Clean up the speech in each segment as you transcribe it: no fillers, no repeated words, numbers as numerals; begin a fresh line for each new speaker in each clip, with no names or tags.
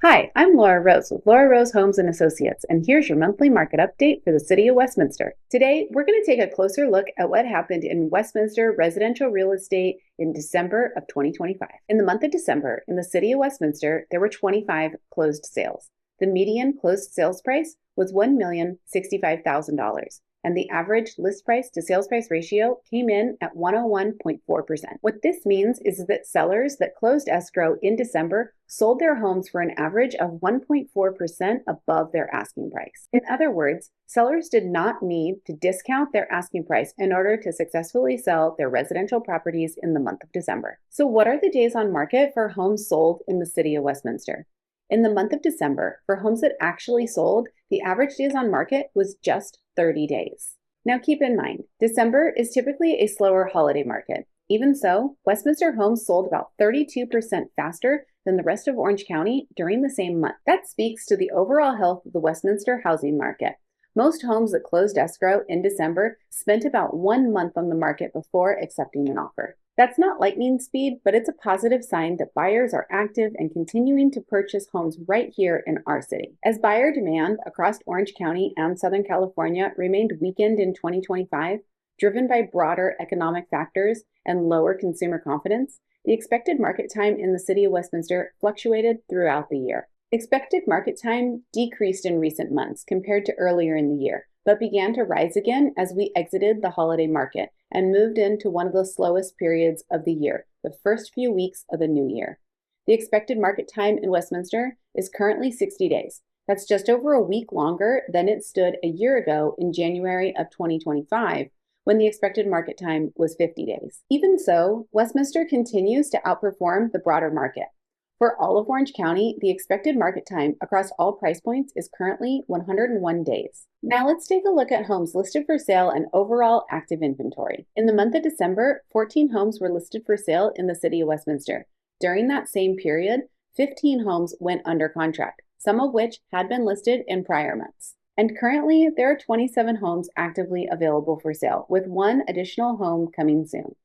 Hi, I'm Laura Rose with Laura Rose Homes and Associates, and here's your monthly market update for the City of Westminster. Today, we're going to take a closer look at what happened in Westminster residential real estate in December of 2025. In the month of December, in the City of Westminster, there were 25 closed sales. The median closed sales price was $1,065,000, and the average list price to sales price ratio came in at 101.4%. What this means is that sellers that closed escrow in December sold their homes for an average of 1.4% above their asking price. In other words, sellers did not need to discount their asking price in order to successfully sell their residential properties in the month of December. So, what are the days on market for homes sold in the City of Westminster? In the month of December, for homes that actually sold, the average days on market was just 30 days. Now keep in mind, December is typically a slower holiday market. Even so, Westminster homes sold about 32% faster than the rest of Orange County during the same month. That speaks to the overall health of the Westminster housing market. Most homes that closed escrow in December spent about 1 month on the market before accepting an offer. That's not lightning speed, but it's a positive sign that buyers are active and continuing to purchase homes right here in our city. As buyer demand across Orange County and Southern California remained weakened in 2025, driven by broader economic factors and lower consumer confidence, the expected market time in the City of Westminster fluctuated throughout the year. Expected market time decreased in recent months compared to earlier in the year, but began to rise again as we exited the holiday market and moved into one of the slowest periods of the year, the first few weeks of the new year. The expected market time in Westminster is currently 60 days. That's just over a week longer than it stood a year ago in January of 2025, when the expected market time was 50 days. Even so, Westminster continues to outperform the broader market. For all of Orange County, the expected market time across all price points is currently 101 days. Now let's take a look at homes listed for sale and overall active inventory. In the month of December, 14 homes were listed for sale in the City of Westminster. During that same period, 15 homes went under contract, some of which had been listed in prior months. And currently, there are 27 homes actively available for sale, with one additional home coming soon.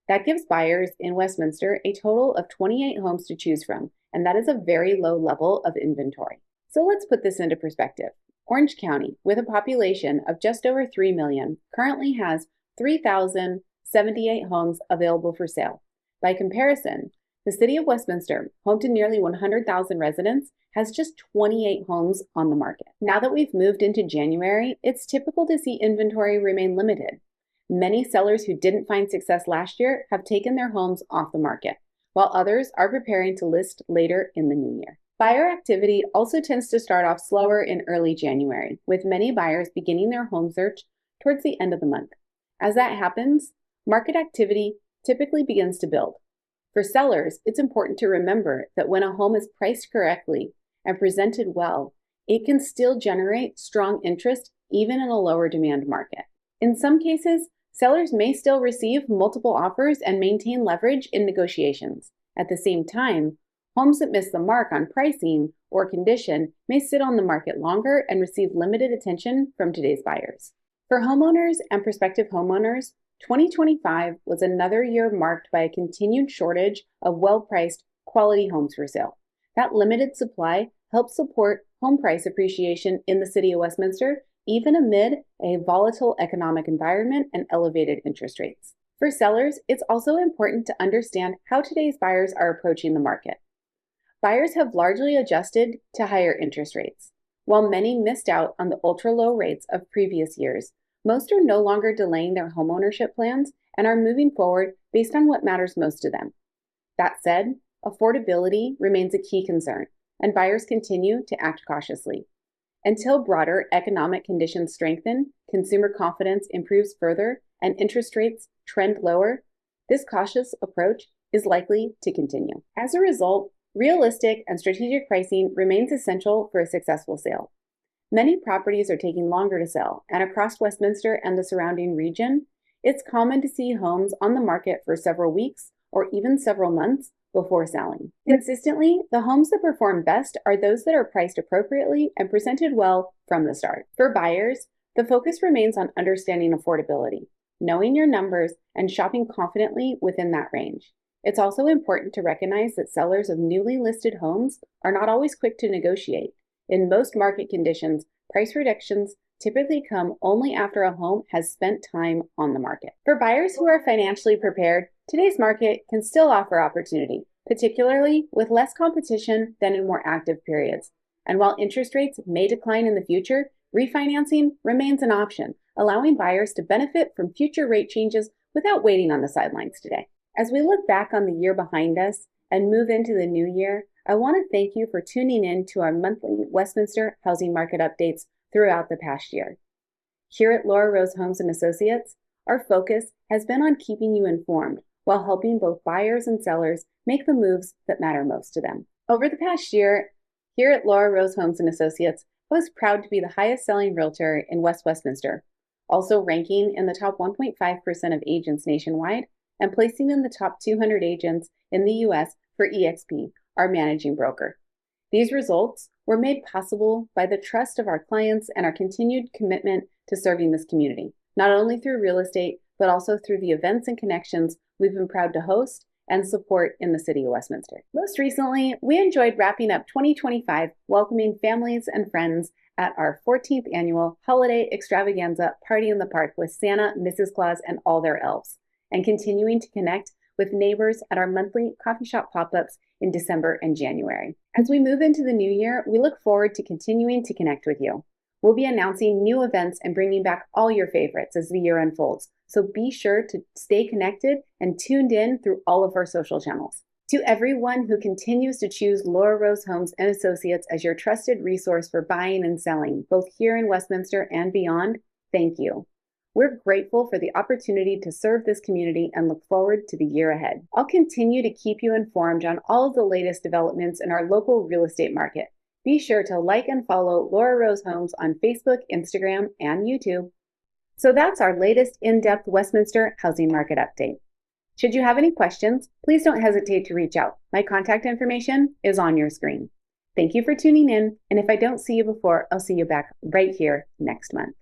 That gives buyers in Westminster a total of 28 homes to choose from, and that is a very low level of inventory. So let's put this into perspective. Orange County, with a population of just over 3 million, currently has 3,078 homes available for sale. By comparison, the City of Westminster, home to nearly 100,000 residents, has just 28 homes on the market. Now that we've moved into January, it's typical to see inventory remain limited. Many sellers who didn't find success last year have taken their homes off the market, while others are preparing to list later in the new year. Buyer activity also tends to start off slower in early January, with many buyers beginning their home search towards the end of the month. As that happens, market activity typically begins to build. For sellers, it's important to remember that when a home is priced correctly and presented well, it can still generate strong interest even in a lower demand market. In some cases, sellers may still receive multiple offers and maintain leverage in negotiations. At the same time, homes that miss the mark on pricing or condition may sit on the market longer and receive limited attention from today's buyers. For homeowners and prospective homeowners, 2025 was another year marked by a continued shortage of well-priced, quality homes for sale. That limited supply helped support home price appreciation in the City of Westminster, even amid a volatile economic environment and elevated interest rates. For sellers, it's also important to understand how today's buyers are approaching the market. Buyers have largely adjusted to higher interest rates. While many missed out on the ultra-low rates of previous years, most are no longer delaying their homeownership plans and are moving forward based on what matters most to them. That said, affordability remains a key concern, and buyers continue to act cautiously. Until broader economic conditions strengthen, consumer confidence improves further, and interest rates trend lower, this cautious approach is likely to continue. As a result, realistic and strategic pricing remains essential for a successful sale. Many properties are taking longer to sell, and across Westminster and the surrounding region, it's common to see homes on the market for several weeks or even several months before selling. Consistently, the homes that perform best are those that are priced appropriately and presented well from the start. For buyers, the focus remains on understanding affordability, knowing your numbers, and shopping confidently within that range. It's also important to recognize that sellers of newly listed homes are not always quick to negotiate. In most market conditions, price reductions typically come only after a home has spent time on the market. For buyers who are financially prepared, today's market can still offer opportunity, particularly with less competition than in more active periods. And while interest rates may decline in the future, refinancing remains an option, allowing buyers to benefit from future rate changes without waiting on the sidelines today. As we look back on the year behind us and move into the new year, I want to thank you for tuning in to our monthly Westminster housing market updates throughout the past year. Here at Laura Rose Homes and Associates, our focus has been on keeping you informed while helping both buyers and sellers make the moves that matter most to them. Over the past year, here at Laura Rose Homes and Associates, I was proud to be the highest selling realtor in West Westminster, also ranking in the top 1.5% of agents nationwide and placing in the top 200 agents in the US for eXp, our managing broker. These results were made possible by the trust of our clients and our continued commitment to serving this community, not only through real estate, but also through the events and connections we've been proud to host and support in the city of Westminster. Most recently, we enjoyed wrapping up 2025, welcoming families and friends at our 14th annual holiday extravaganza party in the park with Santa, Mrs. Claus, and all their elves, and continuing to connect with neighbors at our monthly coffee shop pop-ups in December and January. As we move into the new year, we look forward to continuing to connect with you. We'll be announcing new events and bringing back all your favorites as the year unfolds, so be sure to stay connected and tuned in through all of our social channels. To everyone who continues to choose Laura Rose Homes and Associates as your trusted resource for buying and selling, both here in Westminster and beyond, thank you. We're grateful for the opportunity to serve this community and look forward to the year ahead. I'll continue to keep you informed on all of the latest developments in our local real estate market. Be sure to like and follow Laura Rose Homes on Facebook, Instagram, and YouTube. So that's our latest in-depth Westminster housing market update. Should you have any questions, please don't hesitate to reach out. My contact information is on your screen. Thank you for tuning in, and if I don't see you before, I'll see you back right here next month.